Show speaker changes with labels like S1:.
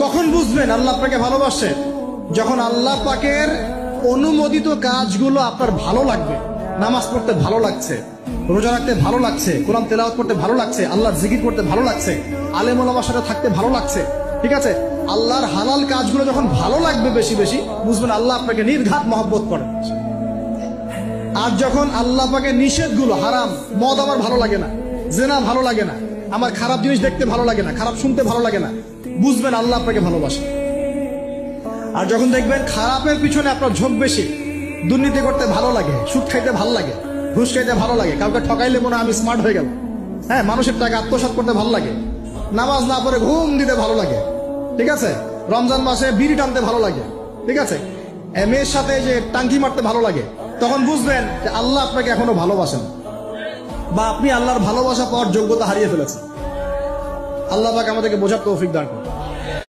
S1: কখন বুঝবেন আল্লাহ আপনাকে ভালোবাসে? যখন আল্লাহ পাকের অনুমোদিত কাজগুলো আপনার ভালো লাগবে। নামাজ পড়তে ভালো লাগছে, রোজা রাখতে ভালো লাগছে, কোরআন তেলাওয়াত করতে ভালো লাগছে, আল্লাহর জিকির করতে ভালো লাগছে, আলেম ওলামার সাথে থাকতে ভালো লাগছে। ঠিক আছে, আল্লাহর হালাল কাজগুলো যখন ভালো লাগবে বেশি বেশি, বুঝবেন আল্লাহ আপনাকে নির্ঘাত মহব্বত করেন। আর যখন আল্লাহ পাকের নিষেধগুলো, হারাম, মদ আমার ভালো লাগে না, জেনা ভালো লাগে না, আমার খারাপ জিনিস দেখতে ভালো লাগে না, খারাপ শুনতে ভালো লাগে না, বুঝবেন আল্লাহ আপনাকে ভালোবাসে। আর যখন দেখবেন খারাপের পিছনে আপনার ঝোঁক বেশি, দুর্নীতি করতে ভালো লাগে, সুদ খাইতে ভালো লাগে, ঘুষ খাইতে ভালো লাগে, কাউকে ঠকাইলে মনে হয় আমি স্মার্ট হয়ে গেল, হ্যাঁ, মানুষের টাকা আত্মসাৎ করতে ভালো লাগে, নামাজ না পড়ে ঘুম দিতে ভালো লাগে, ঠিক আছে, রমজান মাসে বিড়ি টানতে ভালো লাগে, ঠিক আছে, মেয়ের সাথে যে টাঙ্কি মারতে ভালো লাগে, তখন বুঝবেন যে আল্লাহ আপনাকে এখনো ভালোবাসেন, বা আপনি আল্লাহর ভালোবাসা পাওয়ার যোগ্যতা হারিয়ে ফেলেছেন। আল্লাহ পাক আমাদেরকে বোঝার তৌফিক দান করুন।